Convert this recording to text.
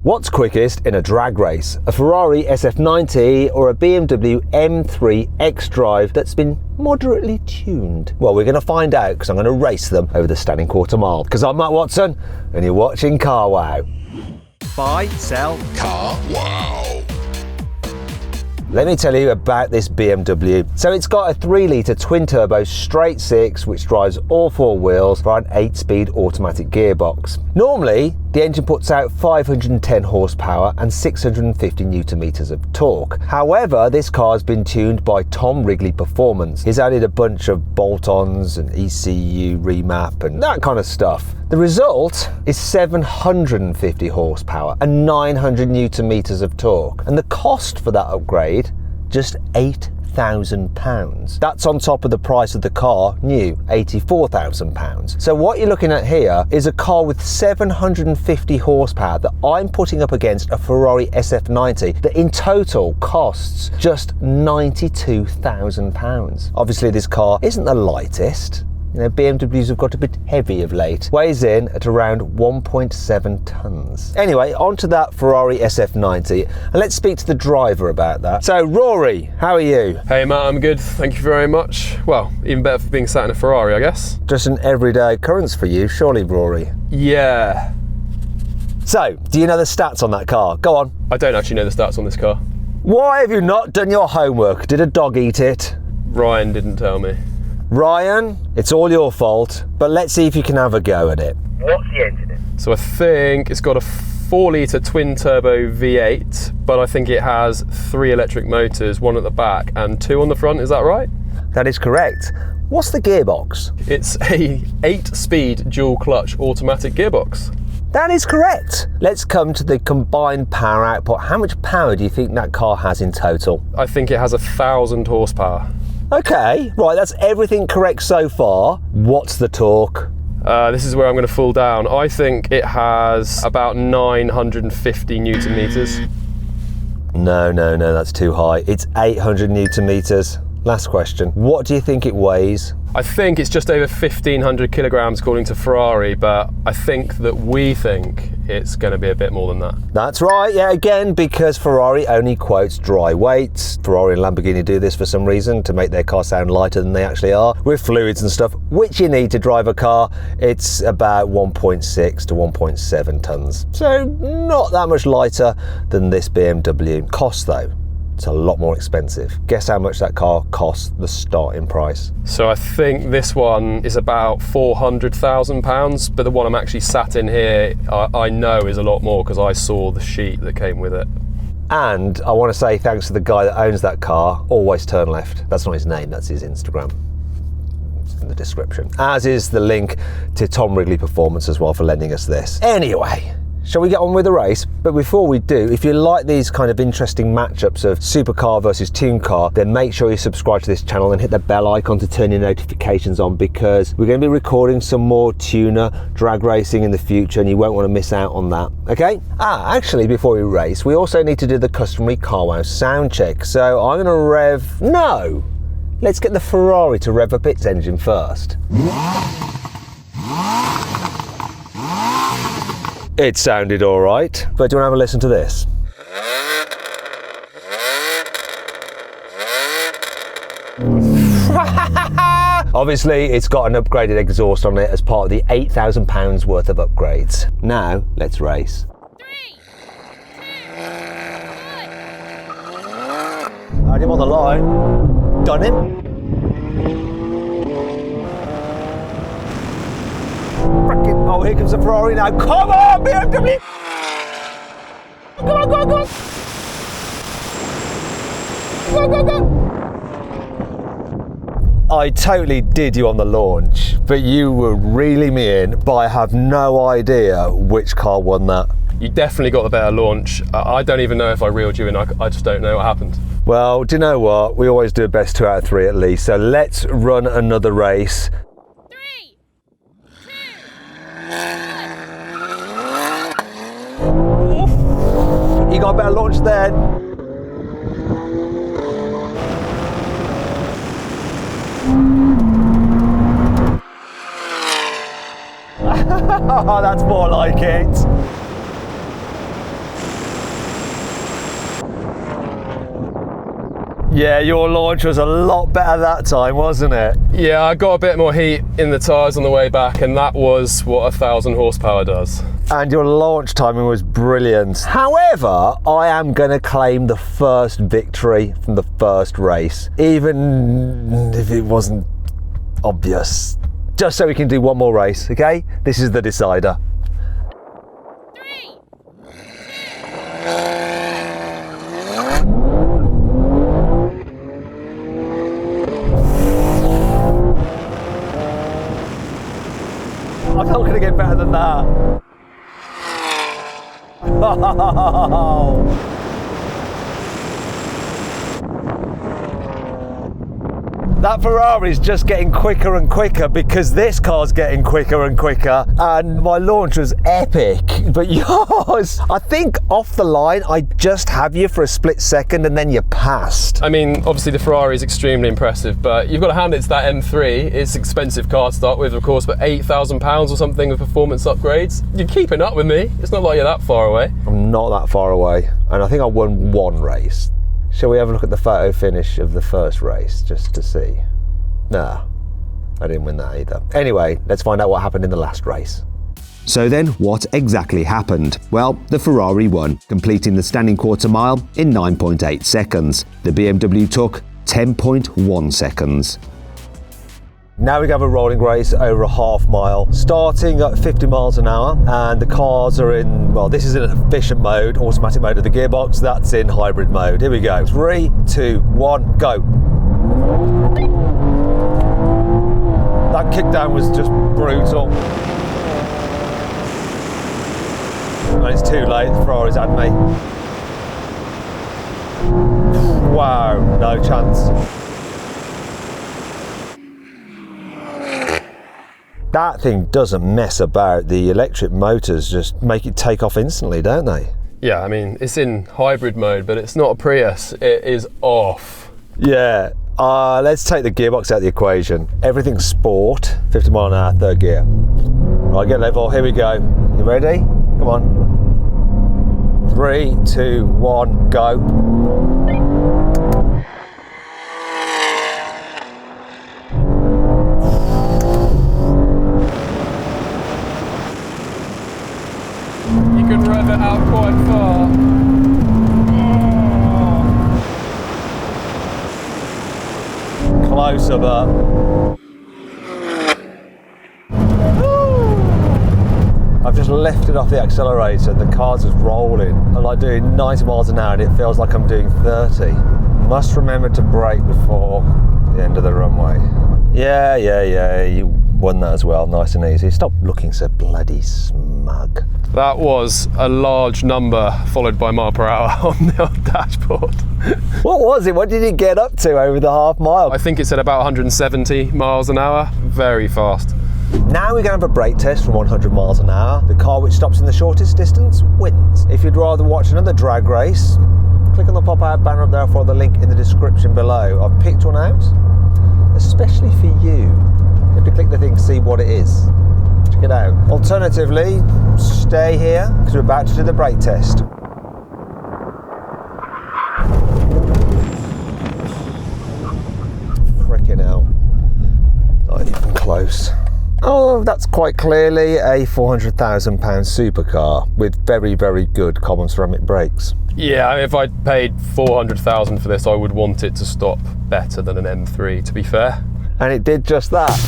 What's quickest in a drag race? A Ferrari SF90 or a BMW M3 xDrive that's been moderately tuned? Well, we're going to find out because I'm going to race them over the standing quarter mile. Because I'm Matt Watson and you're watching Car Wow. Buy, sell, Car Wow. Let me tell you about this BMW. So it's got a 3-litre twin-turbo straight six which drives all four wheels for an 8-speed automatic gearbox. Normally, the engine puts out 510 horsepower and 650 newton meters of torque. However, this car has been tuned by Tom Wrigley Performance. He's added a bunch of bolt-ons and ECU remap and that kind of stuff. The result is 750 horsepower and 900 newton meters of torque. And the cost for that upgrade, just £8,000. That's on top of the price of the car, new, £84,000. So what you're looking at here is a car with 750 horsepower that I'm putting up against a Ferrari SF90 that in total costs just £92,000. Obviously this car isn't the lightest. You know, BMWs have got a bit heavy of late. Weighs in at around 1.7 tons. Anyway, onto that Ferrari SF90, and let's speak to the driver about that. So, Rory, how are you? Hey Matt, I'm good, thank you very much. Well, even better for being sat in a Ferrari, I guess. Just an everyday occurrence for you, surely, Rory? Yeah. So, do you know the stats on that car? Go on. I don't actually know the stats on this car. Why have you not done your homework? Did a dog eat it? Ryan didn't tell me. Ryan, it's all your fault, but let's see if you can have a go at it. What's the engine in? So I think it's got a 4-litre twin-turbo V8, but I think it has 3 electric motors, 1 at the back and 2 on the front, is that right? That is correct. What's the gearbox? It's a 8-speed dual-clutch automatic gearbox. That is correct. Let's come to the combined power output. How much power do you think that car has in total? I think it has 1,000 horsepower. Okay, right, that's everything correct so far. What's the torque? This is where I'm going to fall down. I think it has about 950 newton meters. No, that's too high. It's 800 newton meters. Last question. What do you think it weighs? I think it's just over 1,500 kilograms according to Ferrari, but I think that we think it's going to be a bit more than that. That's right, yeah, again, because Ferrari only quotes dry weights. Ferrari and Lamborghini do this for some reason to make their car sound lighter than they actually are, with fluids and stuff, which you need to drive a car. It's about 1.6 to 1.7 tons. So not that much lighter than this BMW. Cost though, it's a lot more expensive. Guess how much that car costs, the starting price? So I think this one is about £400,000, but the one I'm actually sat in here, I know is a lot more because I saw the sheet that came with it. And I want to say thanks to the guy that owns that car, always turn left. That's not his name, that's his Instagram. It's in the description. As is the link to Tom Wrigley Performance as well for lending us this. Anyway, shall we get on with the race? But before we do, if you like these kind of interesting matchups of supercar versus tune car, then make sure you subscribe to this channel and hit the bell icon to turn your notifications on, because we're going to be recording some more tuner drag racing in the future and you won't want to miss out on that, okay? Actually, before we race, we also need to do the customary Car Wow sound check. So I'm going to let's get the Ferrari to rev up its engine first. It sounded all right, but do you want to have a listen to this? Obviously, it's got an upgraded exhaust on it as part of the £8,000 worth of upgrades. Now, let's race. 3, 2, 1. Had him on the line. Done him. Oh, here comes the Ferrari now. Come on, BMW! Go on, go on, go on! Go, go, go! I totally did you on the launch, but you were reeling me in, but I have no idea which car won that. You definitely got the better launch. I don't even know if I reeled you in, I just don't know what happened. Well, do you know what? We always do a best 2 out of 3 at least, so let's run another race. 3, 2, 1. You got a better launch then. Oh, that's more like it. Yeah, your launch was a lot better that time, wasn't it? Yeah, I got a bit more heat in the tyres on the way back, and that was what 1,000 horsepower does. And your launch timing was brilliant. However, I am going to claim the first victory from the first race, even if it wasn't obvious. Just so we can do one more race, okay? This is the decider. 3, 2. I'm not going to get better than that. Oh. That Ferrari's just getting quicker and quicker because this car's getting quicker and quicker, and my launch was epic. But yours, I think off the line, I just have you for a split second and then you passed. I mean, obviously the Ferrari is extremely impressive, but you've got to hand it to that M3. It's an expensive car to start with, of course, but £8,000 or something with performance upgrades. You're keeping up with me. It's not like you're that far away. I'm not that far away, and I think I won one race. Shall we have a look at the photo finish of the first race just to see? Nah, I didn't win that either. Anyway, let's find out what happened in the last race. So then, what exactly happened? Well, the Ferrari won, completing the standing quarter mile in 9.8 seconds. The BMW took 10.1 seconds. Now we have a rolling race over a half mile, starting at 50 miles an hour, and the cars are in, well, this is in efficient mode, automatic mode of the gearbox, that's in hybrid mode. Here we go. 3, 2, 1, go. That kickdown was just brutal. And it's too late, the Ferrari's had me. Wow, no chance. That thing doesn't mess about. The electric motors just make it take off instantly, don't they? Yeah, I mean, it's in hybrid mode, but it's not a Prius. It is off. Yeah. Let's take the gearbox out of the equation. Everything's sport, 50 mile an hour, third gear. Right, get level, here we go. You ready? Come on. 3, 2, 1, go. You can rev it out quite far. Closer, but I've just lifted off the accelerator and the car's just rolling. I'm like doing 90 miles an hour and it feels like I'm doing 30. Must remember to brake before the end of the runway. Yeah, you won that as well, nice and easy. Stop looking so bloody smug. That was a large number followed by mile per hour on the dashboard. What was it? What did it get up to over the half mile? I think it's at about 170 miles an hour. Very fast. Now we're going to have a brake test from 100 miles an hour. The car which stops in the shortest distance wins. If you'd rather watch another drag race, click on the pop-out banner up there or follow the link in the description below. I've picked one out, especially for you. You have to click the thing to see what it is. Check it out. Alternatively, stay here because we're about to do the brake test. Frickin' hell. Not even close. Oh, that's quite clearly a £400,000 supercar with very, very good carbon ceramic brakes. Yeah, if I'd paid 400,000 for this, I would want it to stop better than an M3, to be fair. And it did just that.